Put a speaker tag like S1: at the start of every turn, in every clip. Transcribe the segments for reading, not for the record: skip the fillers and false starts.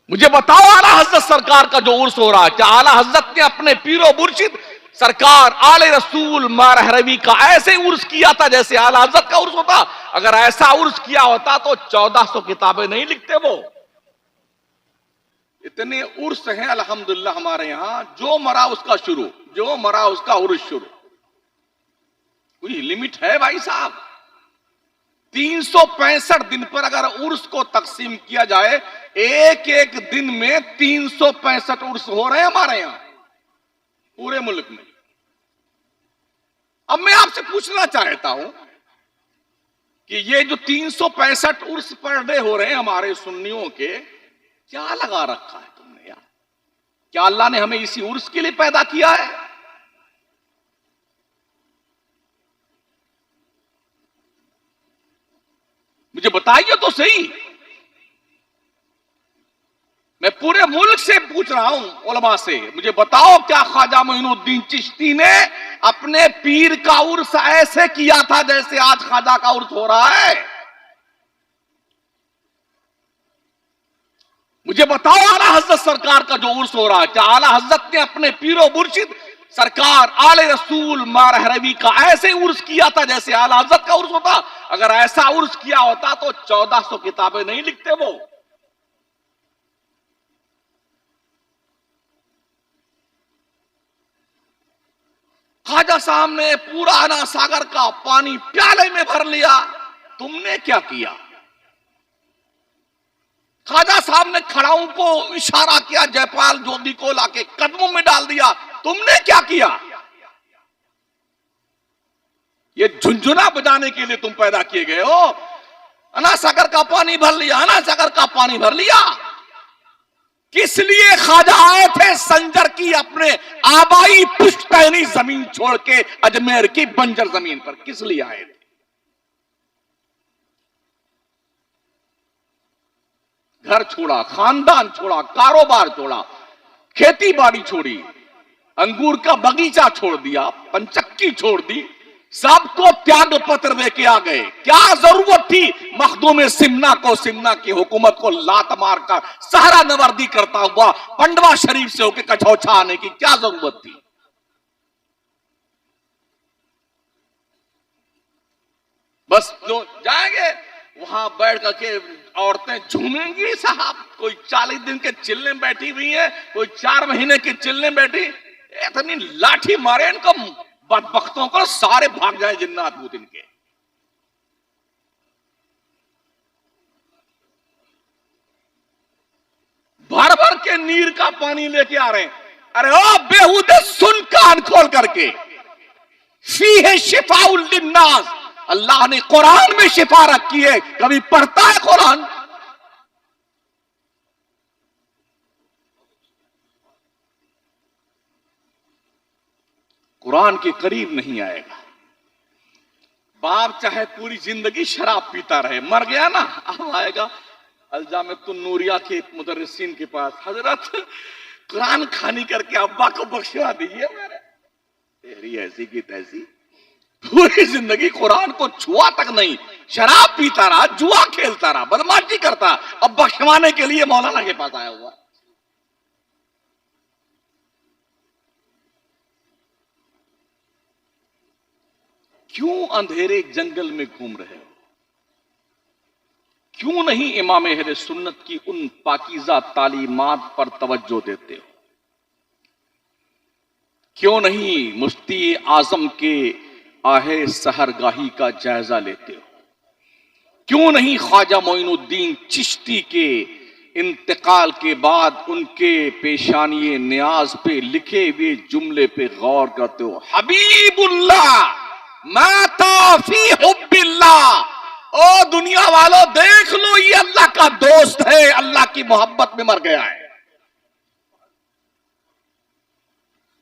S1: मुझे बताओ आला हजरत सरकार का जो उर्स हो रहा है, क्या आला हजरत ने अपने पीरो मुर्शिद सरकार आले रसूल मारहरवी का ऐसे उर्स किया था जैसे आला हजरत का उर्स होता? अगर ऐसा उर्स किया होता तो 1400 किताबें नहीं लिखते वो। इतने उर्स हैं अल्हम्दुलिल्लाह हमारे यहां, जो मरा उसका शुरू, जो मरा उसका उर्स शुरू। कोई लिमिट है भाई साहब? 365 दिन पर अगर उर्स को तकसीम किया जाए, एक एक दिन में 365 उर्स हो रहे हैं हमारे यहां पूरे मुल्क में। अब मैं आपसे पूछना चाहता हूं कि ये जो 365 उर्स पर डे हो रहे हैं हमारे सुन्नियों के, क्या लगा रखा है तुमने यार? क्या अल्लाह ने हमें इसी उर्स के लिए पैदा किया है? मुझे बताइए तो सही। मैं पूरे मुल्क से पूछ रहा हूं उलमा से, मुझे बताओ क्या ख्वाजा मोइनुद्दीन चिश्ती ने अपने पीर का उर्स ऐसे किया था जैसे आज ख्वाजा का उर्स हो रहा है? मुझे बताओ आला हजरत सरकार का जो उर्स हो रहा है, क्या आला हजरत ने अपने पीरो मुर्शिद सरकार आले रसूल मारहरवी का ऐसे उर्स किया था जैसे आला हजरत का उर्स होता? अगर ऐसा उर्स किया होता तो 1400 किताबें नहीं लिखते वो। ख्वाजा साहब ने पूरा आना सागर का पानी प्याले में भर लिया, तुमने क्या किया? ख्वाजा साहब ने खड़ाऊ को इशारा किया, जयपाल जोधी को लाके कदमों में डाल दिया, तुमने क्या किया? ये झुंझुना बजाने के लिए तुम पैदा किए गए हो। अना सागर का पानी भर लिया, अना सागर का पानी भर लिया। किस लिए ख्वाजा आए थे संजर की अपने आबाई पुश्तैनी जमीन छोड़ के अजमेर की बंजर जमीन पर? किस लिए आए थे? घर छोड़ा, खानदान छोड़ा, कारोबार छोड़ा, खेती बाड़ी छोड़ी, अंगूर का बगीचा छोड़ दिया, पंचक्की छोड़ दी, सबको त्याग पत्र देके आ गए। क्या जरूरत थी मखदूम सिमना को, सिमना की हुकूमत को लात मारकर सहरा नवर्दी करता हुआ पंडवा शरीफ से होकर कछौछा आने की? क्या जरूरत थी? बस जो जाएंगे वहां बैठ करके औरतें झूमेंगी साहब। कोई 40 दिन के चिल्ले में बैठी हुई है, कोई 4 महीने के चिल्ले में बैठी। इतनी लाठी मारे इनको बदबख्तों को, सारे भाग जाए जिन्नात भूत इनके। भर भर के नीर का पानी लेके आ रहे हैं। अरे ओ बेहुदे, सुन कान खोल करके, फीह शिफाउल लिन्नास, अल्लाह ने कुरान में शिफा रखी है। कभी पढ़ता है कुरान? कुरान के करीब नहीं आएगा। बाप चाहे पूरी जिंदगी शराब पीता रहे, मर गया ना, अब आएगा अल्जामतुन नूरिया के मुदर्रिसीन के पास, हजरत कुरान खानी करके अब्बा को बख्शवा दीजिए मेरे। तेरी ऐसी की तैसी, पूरी जिंदगी कुरान को छुआ तक नहीं, शराब पीता रहा, जुआ खेलता रहा, बदमाशी करता, अब बख्शवाने के लिए मौलाना के पास आया हुआ। क्यों अंधेरे जंगल में घूम रहे हो? क्यों नहीं इमाम अहले सुन्नत की उन पाकीज़ा तालीमात पर तवज्जो देते हो? क्यों नहीं मुफ्ती आजम के आहे सहरगाही का जायजा लेते हो? क्यों नहीं ख्वाजा मोइनुद्दीन चिश्ती के इंतकाल के बाद उनके पेशानी नियाज पे लिखे हुए जुमले पे गौर करते हो? हबीबुल्लाह माता फी हुब्बिल्लाह। ओ दुनिया वालों, देख लो, ये अल्लाह का दोस्त है, अल्लाह की मोहब्बत में मर गया है।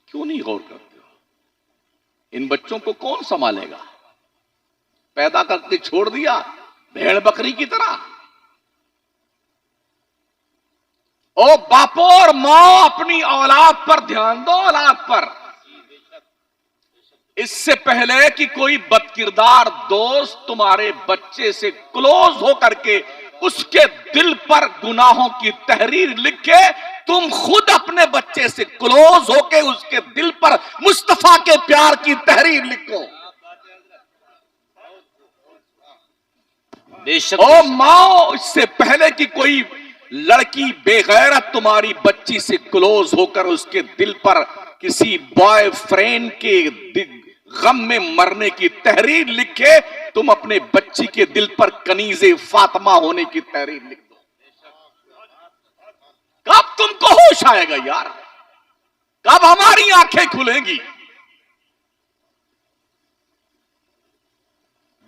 S1: क्यों नहीं गौर करते हो? इन बच्चों को कौन संभालेगा? पैदा करके छोड़ दिया भेड़ बकरी की तरह। ओ बापो और मां, अपनी औलाद पर ध्यान दो, औलाद पर। इससे पहले कि कोई बदकिरदार दोस्त तुम्हारे बच्चे से क्लोज हो करके उसके दिल पर गुनाहों की तहरीर लिख के तुम खुद अपने बच्चे से क्लोज होके उसके दिल पर मुस्तफा के प्यार की तहरीर लिखो।
S2: बेशक
S1: ओ माओ, इससे पहले कि कोई लड़की बेगैरत तुम्हारी बच्ची से क्लोज होकर उसके दिल पर किसी बॉयफ्रेंड के गम में मरने की तहरीर लिखे, तुम अपने बच्ची के दिल पर कनीजे फातिमा होने की तहरीर लिख दो। कब तुमको होश आएगा यार? कब हमारी आंखें खुलेंगी?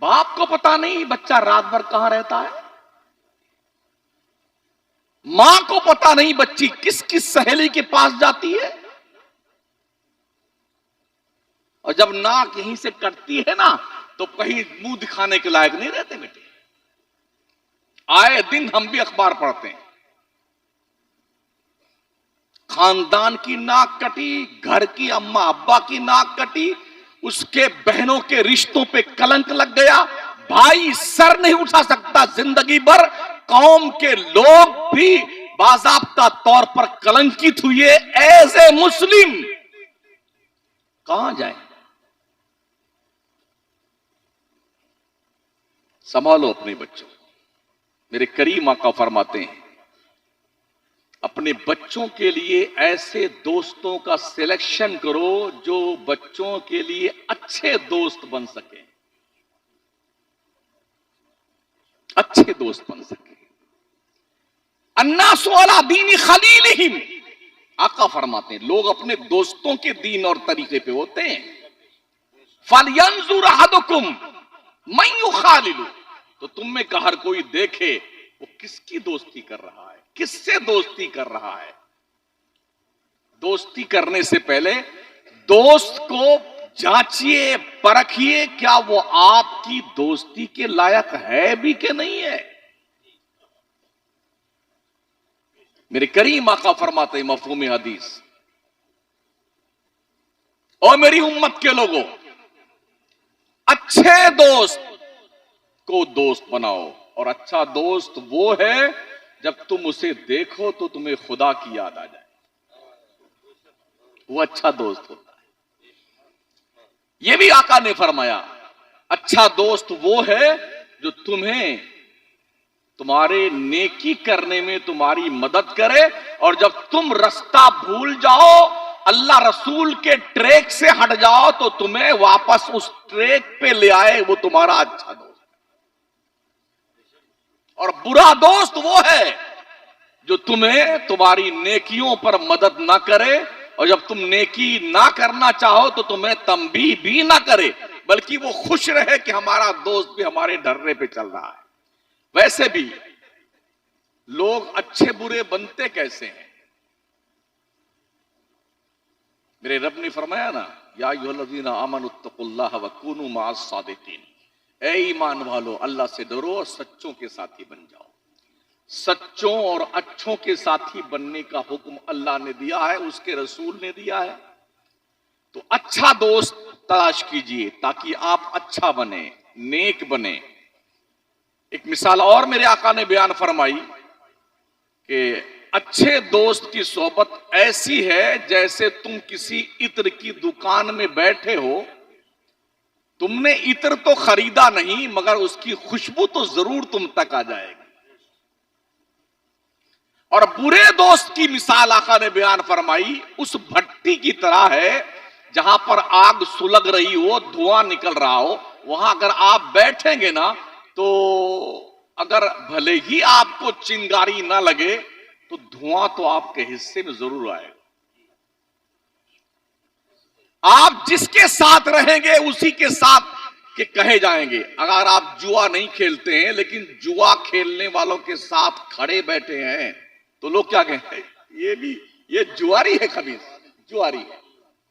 S1: बाप को पता नहीं बच्चा रात भर कहां रहता है, मां को पता नहीं बच्ची किस किस सहेली के पास जाती है, और जब नाक यहीं से कटती है ना तो कहीं मुंह दिखाने के लायक नहीं रहते बेटे। आए दिन हम भी अखबार पढ़ते हैं, खानदान की नाक कटी, घर की अम्मा अब्बा की नाक कटी, उसके बहनों के रिश्तों पे कलंक लग गया, भाई सर नहीं उठा सकता जिंदगी भर, कौम के लोग भी बाज़ाब्ता तौर पर कलंकित हुए एज ए मुस्लिम। कहां जाए? संभालो अपने बच्चों। मेरे करीम आका फरमाते हैं, अपने बच्चों के लिए ऐसे दोस्तों का सिलेक्शन करो जो बच्चों के लिए अच्छे दोस्त बन सके, अच्छे दोस्त बन सके। अन्नासु अला दीनी खलीलिहिम, आका फरमाते हैं लोग अपने दोस्तों के दीन और तरीके पे होते हैं। फलयंजुर अहदुकुम मन युखालिलु, तो तुम में का हर कोई देखे वो किसकी दोस्ती कर रहा है, किससे दोस्ती कर रहा है। दोस्ती करने से पहले दोस्त को जांचिए, परखिए, क्या वो आपकी दोस्ती के लायक है भी कि नहीं है। मेरे करीम आका फरमाते हैं मफहूम हदीस, और मेरी उम्मत के लोगों, अच्छे दोस्त को दोस्त बनाओ, और अच्छा दोस्त वो है जब तुम उसे देखो तो तुम्हें खुदा की याद आ जाए, वो अच्छा दोस्त होता है। यह भी आका ने फरमाया, अच्छा दोस्त वो है जो तुम्हें तुम्हारे नेकी करने में तुम्हारी मदद करे, और जब तुम रास्ता भूल जाओ, अल्लाह रसूल के ट्रैक से हट जाओ, तो तुम्हें वापस उस ट्रैक पे ले आए, वो तुम्हारा अच्छा दोस्त। और बुरा दोस्त वो है जो तुम्हें तुम्हारी नेकियों पर मदद ना करे, और जब तुम नेकी ना करना चाहो तो तुम्हें तंबीह भी ना करे, बल्कि वो खुश रहे कि हमारा दोस्त भी हमारे डर्रे पे चल रहा है। वैसे भी लोग अच्छे बुरे बनते कैसे हैं? मेरे रब ने फरमाया ना, या अय्युहल्लज़ीना आमनुत्तकुल्लाह व कूनू मअस सादिकीन, ऐ ईमान वालो अल्लाह से डरो और सच्चों के साथी बन जाओ। सच्चों और अच्छों के साथी बनने का हुक्म अल्लाह ने दिया है, उसके रसूल ने दिया है। तो अच्छा दोस्त तलाश कीजिए ताकि आप अच्छा बने, नेक बने। एक मिसाल और मेरे आका ने बयान फरमाई कि अच्छे दोस्त की सोहबत ऐसी है जैसे तुम किसी इत्र की दुकान में बैठे हो, तुमने इत्र तो खरीदा नहीं मगर उसकी खुशबू तो जरूर तुम तक आ जाएगी। और बुरे दोस्त की मिसाल आका ने बयान फरमाई, उस भट्टी की तरह है जहां पर आग सुलग रही हो, धुआं निकल रहा हो, वहां अगर आप बैठेंगे ना तो अगर भले ही आपको चिंगारी ना लगे तो धुआं तो आपके हिस्से में जरूर आएगा। आप जिसके साथ रहेंगे उसी के साथ के कहे जाएंगे। अगर आप जुआ नहीं खेलते हैं लेकिन जुआ खेलने वालों के साथ खड़े बैठे हैं तो लोग क्या कहते हैं, ये जुआरी है, खबीस जुआरी है,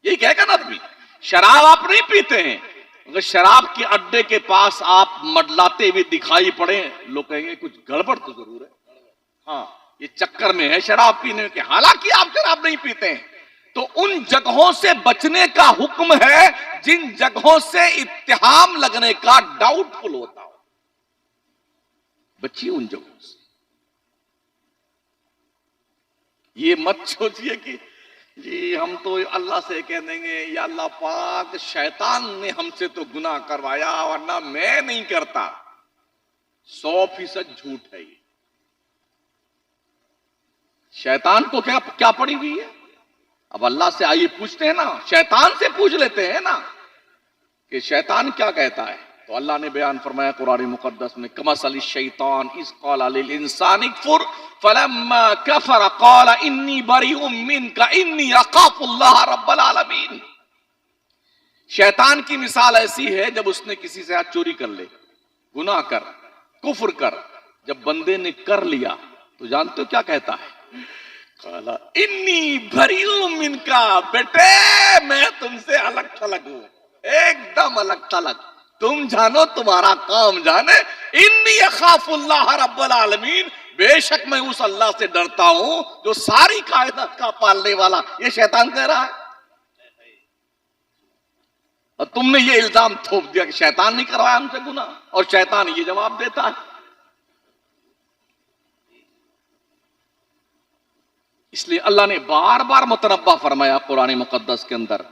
S1: यही कहेगा ना आदमी। शराब आप नहीं पीते हैं, अगर शराब के अड्डे के पास आप मडलाते हुए दिखाई पड़े, लोग कहेंगे कुछ गड़बड़ तो जरूर है, हाँ ये चक्कर में है शराब पीने के, हालांकि आप शराब नहीं पीते हैं। तो उन जगहों से बचने का हुक्म है जिन जगहों से इत्तिहाम लगने का, डाउटफुल होता हो। बचिए उन जगहों से। ये मत सोचिए कि जी हम तो अल्लाह से कह देंगे या अल्लाह पाक शैतान ने हमसे तो गुनाह करवाया वरना मैं नहीं करता। 100% झूठ है ये। शैतान को क्या क्या पड़ी हुई है? अब अल्लाह से आइए पूछते हैं ना, शैतान से पूछ लेते हैं ना कि शैतान क्या कहता है। तो अल्लाह ने बयान फरमाया कुरान मुकद्दस में, कमसली शैतान इस क़ाला लिल इंसानी कफुर फलम्मा कफर क़ाला इन्नी बरीउम मिनका इन्नी अख़ाफ़ुल्लाह रब्बल आलमीन। शैतान की मिसाल ऐसी है जब उसने किसी से हाथ चोरी कर ले, गुनाह कर, कुफ्र कर, जब बंदे ने कर लिया तो जानते हो क्या कहता है? काला इन्नी बरीउम मिनका, बेटे मैं तुमसे अलग थलग हूं, एकदम अलग थलग। तुम जानो तुम्हारा काम जाने। इन्नी अख़ाफ़ुल्लाह रब्बल आलमीन, बेशक मैं उस अल्लाह से डरता हूं जो सारी कायनात का पालने वाला। ये शैतान कह रहा है और तुमने ये इल्जाम थोप दिया कि शैतान नहीं करवाया हमसे गुनाह, और शैतान ये जवाब देता है। इसलिए अल्लाह ने बार बार मुतनब्बा फरमाया कुरान मुकद्दस के अंदर,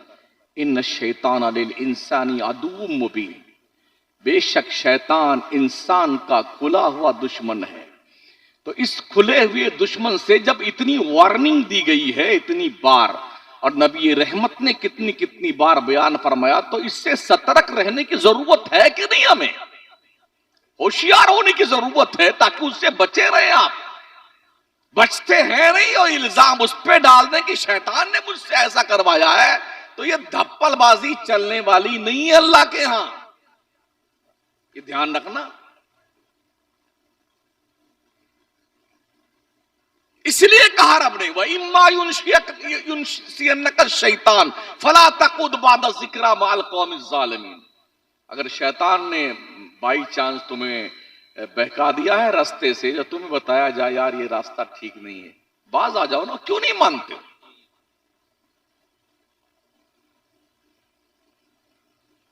S1: इन्न शैतान लिल इंसानी अदुव्वुम मुबीन, बेशक शैतान इंसान का खुला हुआ दुश्मन है। तो इस खुले हुए दुश्मन से जब इतनी वार्निंग दी गई है इतनी बार, और नबी रहमत ने कितनी कितनी बार बयान फरमाया, तो इससे सतर्क रहने की जरूरत है कि नहीं? हमें होशियार होने की जरूरत है ताकि उससे बचे रहे। आप बचते हैं नहीं और इल्जाम उस पर डाल दें कि शैतान ने मुझसे ऐसा करवाया है, तो ये धप्पलबाजी चलने वाली नहीं है अल्लाह के यहां। ये ध्यान रखना। इसलिए कहा रब ने, वह इम्मा युनसियन्नका शैतान फला तकुद बाद ज़िक्रा माल कौमिज़ ज़ालिमीन। अगर शैतान ने बाई चांस तुम्हें बहका दिया है रास्ते से, जो तुम्हें बताया जाए यार ये रास्ता ठीक नहीं है, बाज आ जाओ ना, क्यों नहीं मानते हो?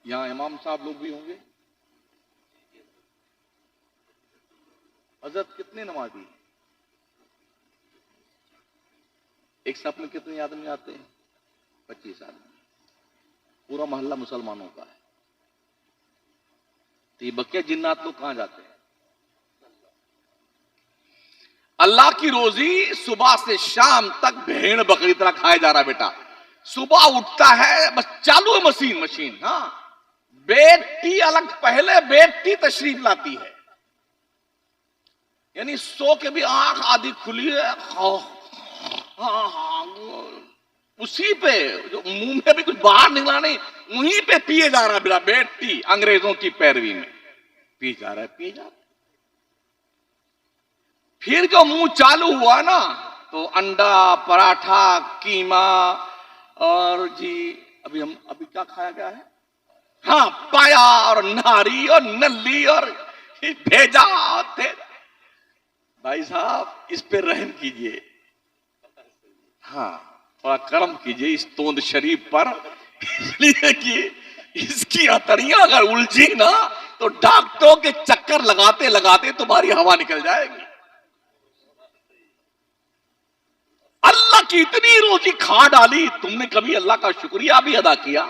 S1: यहां इमाम साहब लोग भी होंगे। हजरत कितने नमाजी? एक साथ में कितने आदमी आते हैं? 25 आदमी। पूरा मोहल्ला मुसलमानों का है, तो ये बकिया जिन्नात लोग कहां जाते हैं? अल्लाह की रोजी सुबह से शाम तक भेड़ बकरी तरह खाया जा रहा है बेटा। सुबह उठता है बस चालू है मशीन मशीन। हाँ, बेटी अलग, पहले बेटी तशरीफ लाती है, यानी सो के भी आंख आधी खुली है, हाँ, उसी पे जो मुंह में भी कुछ बाहर निकला नहीं, वहीं पे पिए जा रहा है बेटा। बेटी अंग्रेजों की पैरवी में पी जा रहा है, पी जा रहा है। फिर जो मुंह चालू हुआ ना, तो अंडा, पराठा, कीमा, और जी अभी क्या खाया गया है? हाँ, पाया और नारी और नल्ली और भेजा थे। भाई साहब इस पे रहम कीजिए, हाँ थोड़ा कर्म कीजिए इस तोंद शरीफ पर, इसलिए कि इसकी हथड़ियां अगर उलझी ना तो डॉक्टरों के चक्कर लगाते लगाते तुम्हारी हवा निकल जाएगी। अल्लाह की इतनी रोजी खा डाली, तुमने कभी अल्लाह का शुक्रिया भी अदा किया?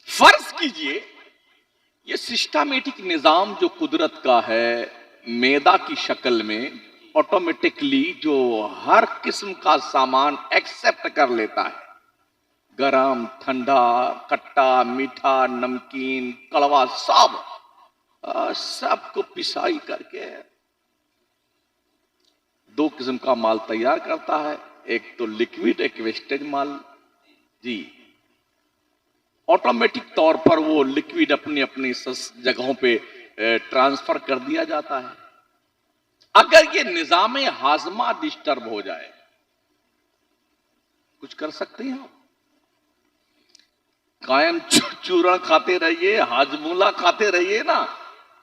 S1: फर्ज कीजिए ये सिस्टमेटिक निजाम जो कुदरत का है, मैदा की शक्ल में ऑटोमेटिकली जो हर किस्म का सामान एक्सेप्ट कर लेता है, गरम, ठंडा, खट्टा, मीठा, नमकीन, कड़वा, सबको पिसाई करके 2 किस्म का माल तैयार करता है, एक तो लिक्विड, एक वेस्टेज माल। जी, ऑटोमेटिक तौर पर वो लिक्विड अपनी अपनी जगहों पे ट्रांसफर कर दिया जाता है। अगर ये निजाम हाजमा डिस्टर्ब हो जाए, कुछ कर सकते हैं आप? कायम चूरण खाते रहिए, हाजमूला खाते रहिए ना,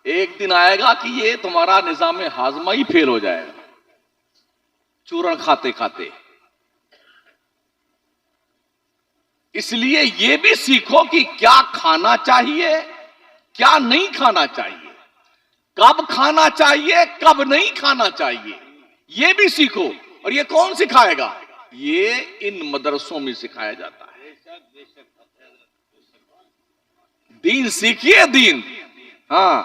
S1: एक दिन आएगा कि ये तुम्हारा निजाम हाजमा ही फेल हो जाएगा चूरण खाते खाते। इसलिए ये भी सीखो कि क्या खाना चाहिए, क्या नहीं खाना चाहिए, कब खाना चाहिए, कब नहीं खाना चाहिए, ये भी सीखो। और ये कौन सिखाएगा? ये इन मदरसों में सिखाया जाता है। दीन सीखिए, दीन। हाँ,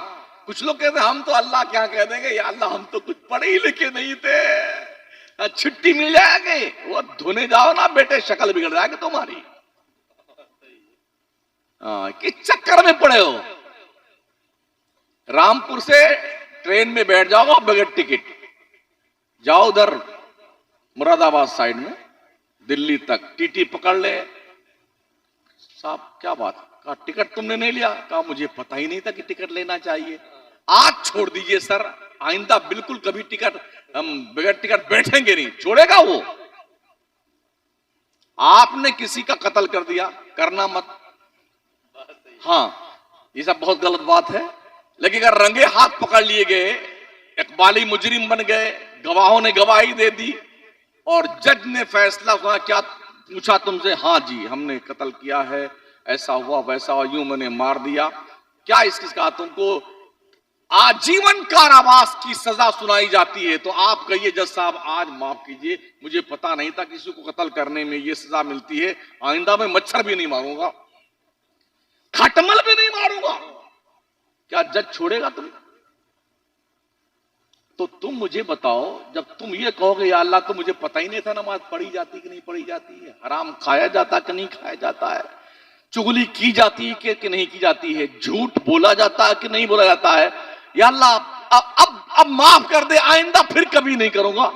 S1: कुछ लोग कहते हैं हम तो अल्लाह क्या कह देंगे, या अल्लाह हम तो कुछ पढ़े ही लिखे नहीं थे, छुट्टी मिल जाएगी, वो धोने जाओ ना बेटे, शक्ल बिगड़ जाएगी तुम्हारी। किस चक्कर में पड़े हो? रामपुर से ट्रेन में बैठ जाओ बगैर टिकट, जाओ उधर मुरादाबाद साइड में दिल्ली तक, टीटी पकड़ ले। साहब क्या बात, कहा टिकट तुमने नहीं लिया? कहा मुझे पता ही नहीं था कि टिकट लेना चाहिए। आज छोड़ दीजिए सर, आइंदा बिल्कुल कभी टिकट, हम बगैर टिकट बैठेंगे नहीं। छोड़ेगा वो? आपने किसी का कत्ल कर दिया, करना मत। हाँ, ये सब बहुत गलत बात है, लेकिन अगर रंगे हाथ पकड़ लिए गए, इकबाली मुजरिम बन गए, गवाहों ने गवाही दे दी और जज ने फैसला हुआ, क्या पूछा तुमसे? हाँ जी हमने कत्ल किया है, ऐसा हुआ वैसा हुआ, यूं मैंने मार दिया, क्या इसका तुमको आजीवन कारावास की सजा सुनाई जाती है, तो आप कहिए जज साहब आज माफ कीजिए, मुझे पता नहीं था किसी को कत्ल करने में ये सजा मिलती है, आइंदा मैं मच्छर भी नहीं मारूंगा, खटमल भी नहीं मारूंगा। क्या जज छोड़ेगा तुम्हें? तो तुम मुझे बताओ, जब तुम ये कहोगे या अल्लाह तो मुझे पता ही नहीं था नमाज पढ़ी जाती कि नहीं पढ़ी जाती है, हराम खाया जाता कि नहीं खाया जाता है, चुगली की जाती है कि नहीं की जाती है, झूठ बोला जाता है कि नहीं बोला जाता है, या अल्लाह अब माफ कर दे, आइंदा फिर कभी नहीं करूंगा,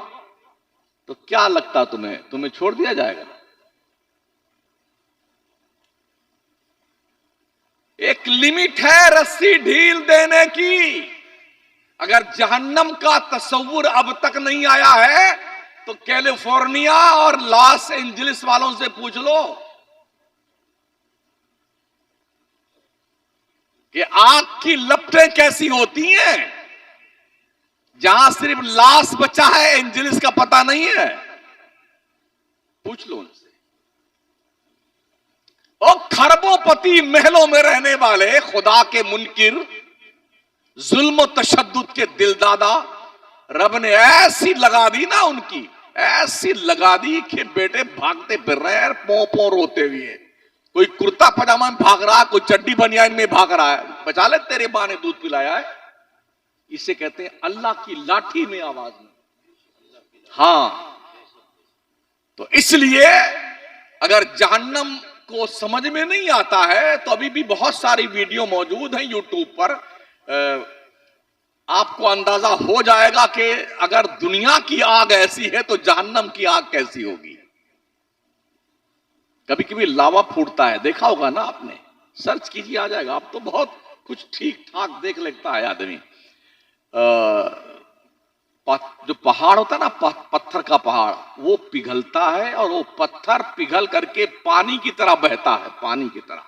S1: तो क्या लगता तुम्हें छोड़ दिया जाएगा? एक लिमिट है रस्सी ढील देने की। अगर जहन्नम का तस्वुर अब तक नहीं आया है तो कैलिफोर्निया और लॉस एंजलिस वालों से पूछ लो कि आग की लपटें कैसी होती हैं। जहां सिर्फ लाश बचा है, एंजलिस का पता नहीं है, पूछ लो उनसे। और खरबोपति महलों में रहने वाले खुदा के मुनकिर, जुल्म तशद्दुद के दिलदादा, रब ने ऐसी लगा दी ना उनकी, ऐसी लगा दी कि बेटे भागते फिर रहे हैं पो पो रोते हुए। कोई कुर्ता पजामा में भाग रहा है, कोई चड्डी बनियान में भाग रहा है, बचा ले तेरे मां ने दूध पिलाया है। इसे कहते हैं अल्लाह की लाठी में आवाज में। हाँ, तो इसलिए अगर जहन्नम को समझ में नहीं आता है तो अभी भी बहुत सारी वीडियो मौजूद हैं यूट्यूब पर, आपको अंदाजा हो जाएगा कि अगर दुनिया की आग ऐसी है तो जहन्नम की आग कैसी होगी। कभी कभी लावा फूटता है, देखा होगा ना आपने, सर्च कीजिए आ जाएगा। अब तो बहुत कुछ ठीक ठाक देख लेता है आदमी। जो पहाड़ होता है ना, पत्थर का पहाड़, वो पिघलता है और वो पत्थर पिघल करके पानी की तरह बहता है, पानी की तरह।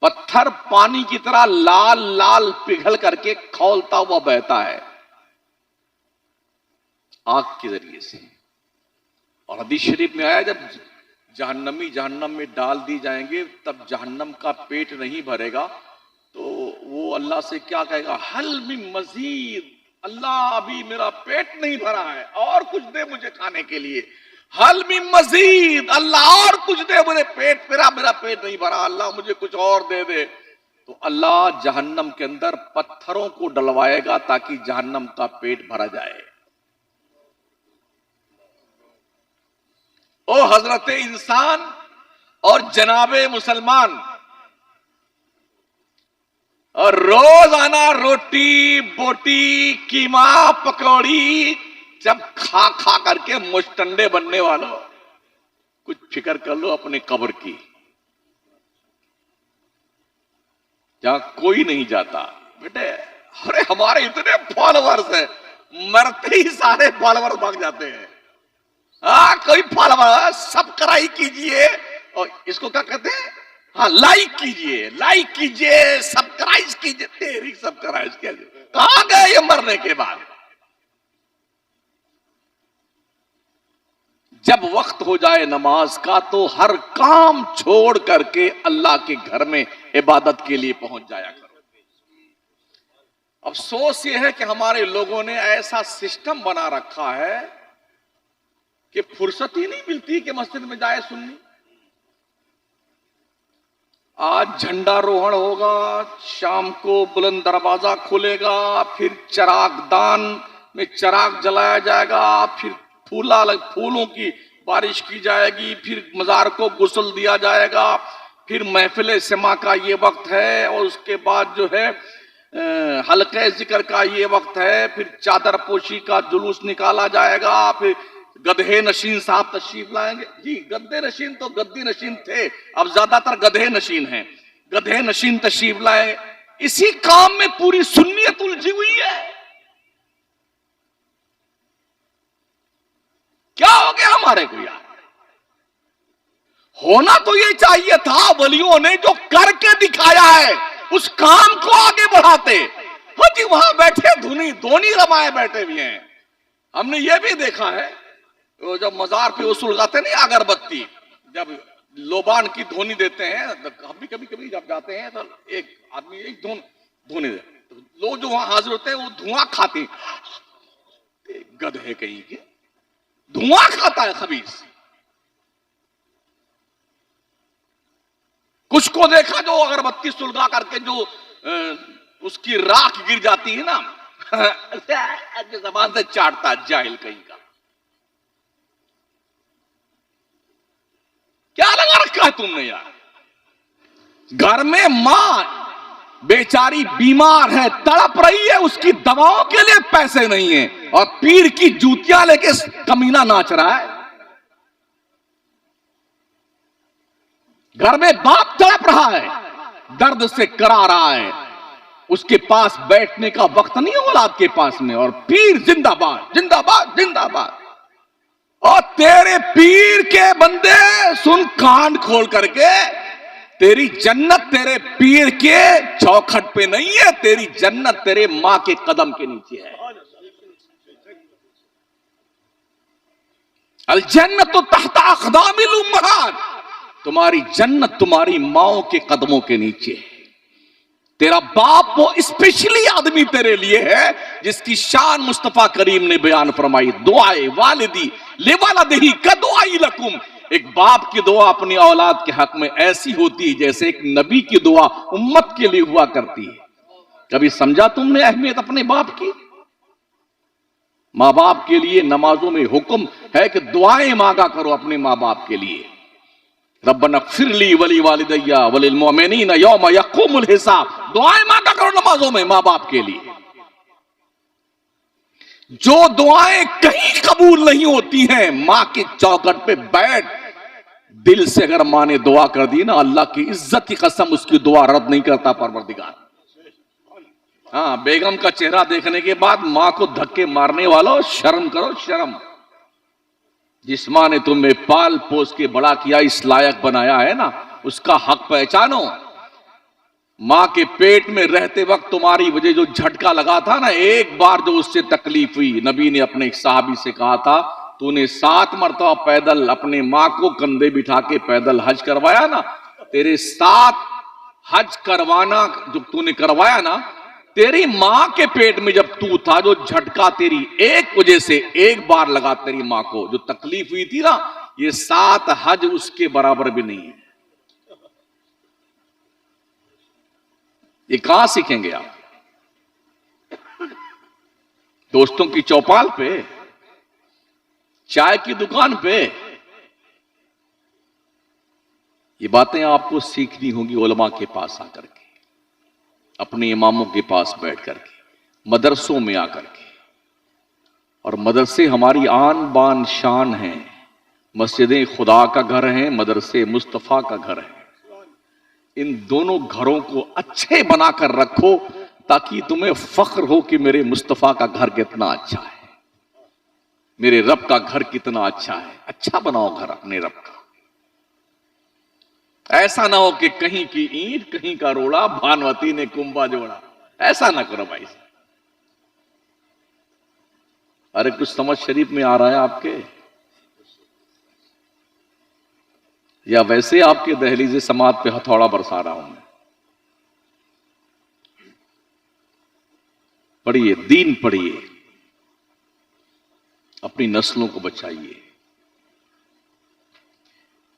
S1: पत्थर पानी की तरह लाल लाल पिघल करके खौलता हुआ बहता है आग के जरिए से। और हदीस शरीफ में आया जब जहन्नमी जहन्नम में डाल दी जाएंगे तब जहन्नम का पेट नहीं भरेगा, तो वो अल्लाह से क्या कहेगा, हल मिन मजीद, अल्लाह अभी मेरा पेट नहीं भरा है, और कुछ दे मुझे खाने के लिए। हल मिन मजीद, अल्लाह और कुछ दे मुझे, पेट मेरा पेट नहीं भरा, अल्लाह मुझे कुछ और दे दे। तो अल्लाह जहन्नम के अंदर पत्थरों को डलवाएगा ताकि जहन्नम का पेट भरा जाए। ओ हजरत इंसान और जनाबे मुसलमान, और रोजाना रोटी बोटी कीमा पकौड़ी जब खा खा करके मुश्तंडे बनने वालों, कुछ फिक्र कर लो अपने कब्र की, जहां कोई नहीं जाता। बेटे अरे हमारे इतने फॉलोवर्स हैं, मरते ही सारे फॉलोवर्स भाग जाते हैं। कोई फॉलोवर सब्सक्राइब कीजिए, और इसको क्या कहते हैं, हाँ लाइक कीजिए सब्सक्राइब कीजिए, तेरी सब्सक्राइब कीजिए, कहां गए ये मरने के बाद? जब वक्त हो जाए नमाज का तो हर काम छोड़ करके अल्लाह के घर में इबादत के लिए पहुंच जाया करो। अफसोस ये है कि हमारे लोगों ने ऐसा सिस्टम बना रखा है कि फुर्सत ही नहीं मिलती कि मस्जिद में जाए सुननी। आज झंडारोहण होगा, शाम को बुलंद दरवाजा खुलेगा, फिर चिराग दान में चिराग जलाया जाएगा, फिर फूलों की बारिश की जाएगी, फिर मजार को गुस्ल दिया जाएगा, फिर महफिल सिमा का ये वक्त है, और उसके बाद जो है हल्के जिक्र का ये वक्त है, फिर चादर पोशी का जुलूस निकाला जाएगा, फिर गधे नशीन साहब तशरीफ लाएंगे। जी, गद्दे नशीन तो गद्दी नशीन थे, अब ज्यादातर गधे नशीन हैं। गधे नशीन तशरीफ लाए, इसी काम में पूरी सुन्नियत उलझी हुई है। क्या हो गया हमारे को यार? होना तो ये चाहिए था, वलियों ने जो करके दिखाया है उस काम को आगे बढ़ाते। हाँ जी, वहां बैठे धोनी रमाए बैठे भी हैं। हमने ये भी देखा है, वो जब मजार पे वो सुलगाते नहीं अगरबत्ती, जब लोबान की धोनी देते हैं, हम भी कभी कभी जब जाते हैं तो एक आदमी एक धोनी दे, तो लोग जो वहां हाजिर होते हैं वो धुआं खाते हैं। गधे कहीं के, धुआं खाता है खबीस। कुछ को देखा जो अगरबत्ती सुलगा करके जो उसकी राख गिर जाती है ना, जबान से चाटता, जाहिल कहीं का। क्या लगा रखा है तुमने यार? घर में मां बेचारी बीमार है, तड़प रही है, उसकी दवाओं के लिए पैसे नहीं है, और पीर की जूतियां लेके कमीना नाच रहा है। घर में बाप तड़प रहा है, दर्द से करा रहा है, उसके पास बैठने का वक्त नहीं है औलाद के पास में, और पीर जिंदाबाद जिंदाबाद जिंदाबाद। और तेरे पीर के बंदे सुन कान खोल करके, तेरी जन्नत तेरे पीर के चौखट पे नहीं है, तेरी जन्नत तेरे मां के कदम के नीचे है। अल जन्नत तो तहत अक़दामिल उम्महात, तुम्हारी जन्नत तुम्हारी माओ के कदमों के नीचे है। तेरा बाप वो स्पेशली आदमी तेरे लिए है जिसकी शान मुस्तफा करीम ने बयान फरमाई, दुआए वालिदी लिवालिदिही कदुआई लकुम। एक बाप की दुआ अपनी औलाद के हक में ऐसी होती है जैसे एक नबी की दुआ उम्मत के लिए हुआ करती है। कभी समझा तुमने अहमियत अपने बाप की? मां बाप के लिए नमाजों में हुक्म है कि दुआएं मांगा करो अपने मां बाप के लिए। रब्बना फ़िरली वली वालिदैया वलिल मोमिनीना यौम यक़ूमुल हिसाब, दुआएं मांगा करो नमाजों में मां बाप के लिए। जो दुआएं कहीं कबूल नहीं होती हैं, मां के चौखट पे बैठ दिल से अगर मां ने दुआ कर दी ना, अल्लाह की इज्जत की कसम उसकी दुआ रद्द नहीं करता परवरदिगार। हाँ, बेगम का चेहरा देखने के बाद मां को धक्के मारने वालों, शर्म करो शर्म। जिस मां ने तुम्हें पाल पोस के बड़ा किया, इस लायक बनाया है ना, उसका हक पहचानो। मां के पेट में रहते वक्त तुम्हारी वजह जो झटका लगा था ना, एक बार जो उससे तकलीफ हुई, नबी ने अपने एक साहबी से कहा था, तूने 7 मरतबा पैदल अपने मां को कंधे बिठा के पैदल हज करवाया ना, तेरे 7 हज करवाना जो तूने करवाया ना, तेरी मां के पेट में जब तू था, जो झटका तेरी एक वजह से एक बार लगा तेरी मां को जो तकलीफ हुई थी ना, ये 7 हज उसके बराबर भी नहीं है। ये कहां सीखेंगे आप? दोस्तों की चौपाल पे, चाय की दुकान पे? ये बातें आपको सीखनी होगी उलमा के पास आकर के, अपने इमामों के पास बैठ करके, मदरसों में आकर के। और मदरसे हमारी आन बान शान हैं। मस्जिदें खुदा का घर हैं, मदरसे मुस्तफा का घर है। इन दोनों घरों को अच्छे बनाकर रखो ताकि तुम्हें फख्र हो कि मेरे मुस्तफा का घर कितना अच्छा है, मेरे रब का घर कितना अच्छा है। अच्छा बनाओ घर अपने रब का। ऐसा ना हो कि कहीं की ईंट कहीं का रोड़ा, भानवती ने कुंभा जोड़ा। ऐसा ना करो भाई। अरे कुछ समझ शरीफ में आ रहा है आपके? या वैसे आपके दहलीज़े समात पे हथौड़ा बरसा रहा हूं मैं? पढ़िए, दीन पढ़िए, अपनी नस्लों को बचाइए।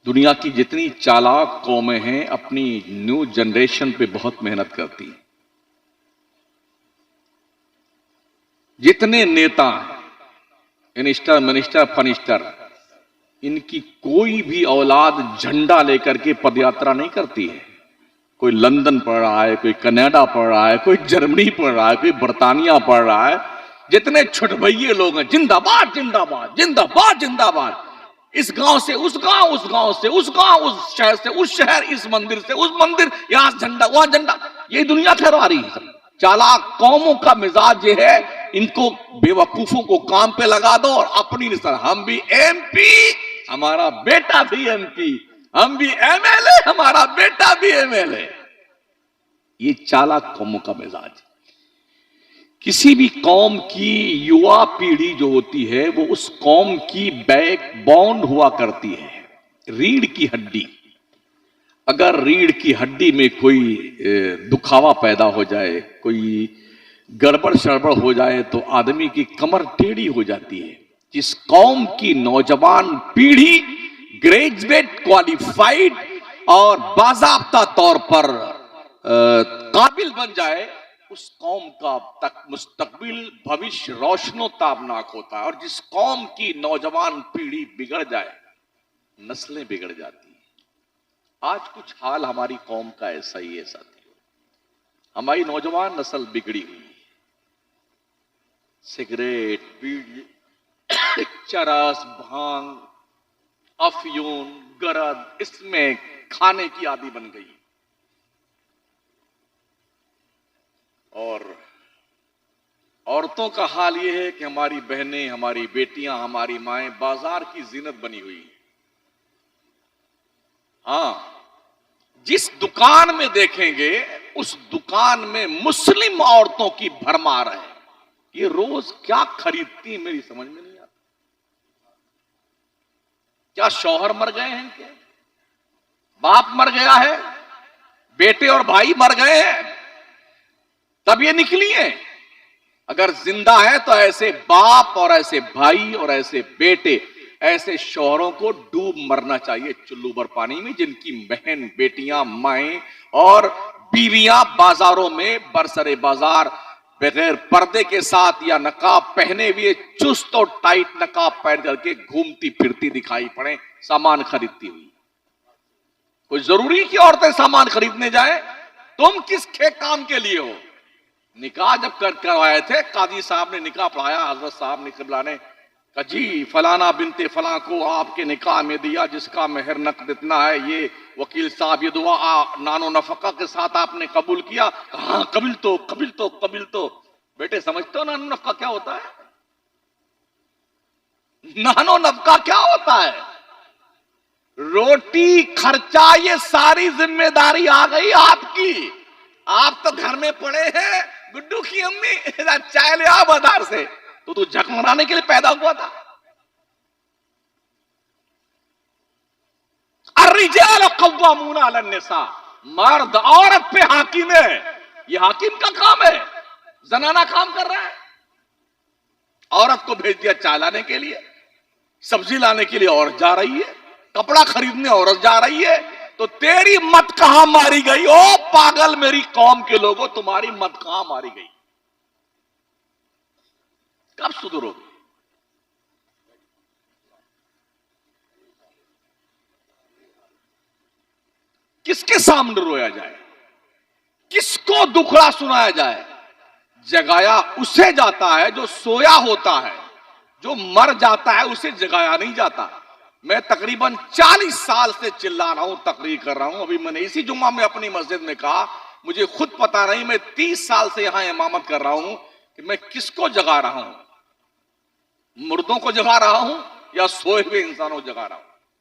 S1: दुनिया की जितनी चालाक कौमें हैं अपनी न्यू जनरेशन पे बहुत मेहनत करती हैं। जितने नेता हैं, मिनिस्टर मिनिस्टर फनिस्टर, इनकी कोई भी औलाद झंडा लेकर के पदयात्रा नहीं करती है। कोई लंदन पढ़ रहा है, कोई कनाडा पढ़ रहा है, कोई जर्मनी पढ़ रहा है, कोई बर्तानिया पढ़ रहा है। जितने छुटभइये लोग हैं, जिंदाबाद जिंदाबाद जिंदाबाद जिंदाबाद, इस गांव से उस गांव, उस गांव से उस गांव, उस शहर से उस शहर, इस मंदिर से उस मंदिर, यहां झंडा वहां झंडा, ये दुनिया ठहरा रही है। चालाक कौमों का मिजाज ये है, इनको बेवकूफों को काम पे लगा दो और अपनी निशान, हम भी एमपी, हमारा बेटा भी एमपी, हम भी एमएलए, हमारा बेटा भी एमएलए। ये चालाक कौमों का मिजाज। किसी भी कौम की युवा पीढ़ी जो होती है वो उस कौम की बैकबोन हुआ करती है, रीढ़ की हड्डी। अगर रीढ़ की हड्डी में कोई दुखावा पैदा हो जाए, कोई गड़बड़ सड़बड़ हो जाए तो आदमी की कमर टेढ़ी हो जाती है। जिस कौम की नौजवान पीढ़ी ग्रेजुएट, क्वालिफाइड और बाज़ाब्ता तौर पर काबिल बन जाए, उस कौम का तक मुस्तकबिल भविष्य रोशनो ताबनाक होता है। और जिस कौम की नौजवान पीढ़ी बिगड़ जाए, नस्लें बिगड़ जाती हैं। आज कुछ हाल हमारी कौम का ऐसा ही है साथियों। हमारी नौजवान नस्ल बिगड़ी हुई है। सिगरेट, बीड़ी, चरस, भांग, अफयून, गरद, इसमें खाने की आदी बन गई। और औरतों का हाल यह है कि हमारी बहनें, हमारी बेटियां, हमारी माएं बाजार की जीनत बनी हुई है। हाँ, जिस दुकान में देखेंगे उस दुकान में मुस्लिम औरतों की भरमार है। ये रोज क्या खरीदती मेरी समझ में नहीं आता। क्या शौहर मर गए हैं इनके? बाप मर गया है? बेटे और भाई मर गए हैं तब ये निकली है? अगर जिंदा है तो ऐसे बाप और ऐसे भाई और ऐसे बेटे, ऐसे शौहरों को डूब मरना चाहिए चुल्लूबर पानी में, जिनकी बहन, बेटियां, माएं और बीवियां बाजारों में बरसरे बाजार बगैर पर्दे के साथ या नकाब पहने हुए चुस्त और टाइट नकाब पहन करके घूमती फिरती दिखाई पड़े, सामान खरीदती हुई। कोई जरूरी कि औरतें सामान खरीदने जाएं? तुम किस काम के लिए हो? निकाह जब करवाए थे, काजी साहब ने निकाह पढ़ाया, हजरत साहब ने किबला ने कहा जी फलाना बिनते फला को आपके निकाह में दिया, जिसका मेहर नकद इतना है, ये वकील साहब ये दुआ नानो नफका के साथ आपने कबूल किया। हाँ, कबिल तो कबिल तो कबिल तो। बेटे समझते हो नानो नफका क्या होता है? नानो नफका क्या होता है? रोटी खर्चा ये सारी जिम्मेदारी आ गई आपकी। आप तो घर में पड़े हैं, गुड्डू की अम्मी चाय ले आ बाजार से, तो तू झक मनाने के लिए पैदा हुआ था। अर्रिजाल कव्वामूना अलन निसा, मर्द औरत पे हाकिम है। ये हाकिम का काम है, जनाना काम कर रहा है। औरत को भेज दिया चाय लाने के लिए, सब्जी लाने के लिए औरत जा रही है, कपड़ा खरीदने औरत जा रही है। तो तेरी मत कहां मारी गई? ओ पागल मेरी कौम के लोगों, तुम्हारी मत कहां मारी गई? कब सुधरोगे? किसके सामने रोया जाए? किसको दुखड़ा सुनाया जाए? जगाया उसे जाता है जो सोया होता है, जो मर जाता है उसे जगाया नहीं जाता। मैं तकरीबन 40 साल से चिल्ला रहा हूं, तकरीर कर रहा हूं। अभी मैंने इसी जुम्मा में अपनी मस्जिद में कहा, मुझे खुद पता नहीं, मैं 30 साल से यहां इमामत कर रहा हूं कि मैं किसको जगा रहा हूं। मुर्दों को जगा रहा हूं या सोए हुए इंसानों को जगा रहा हूं?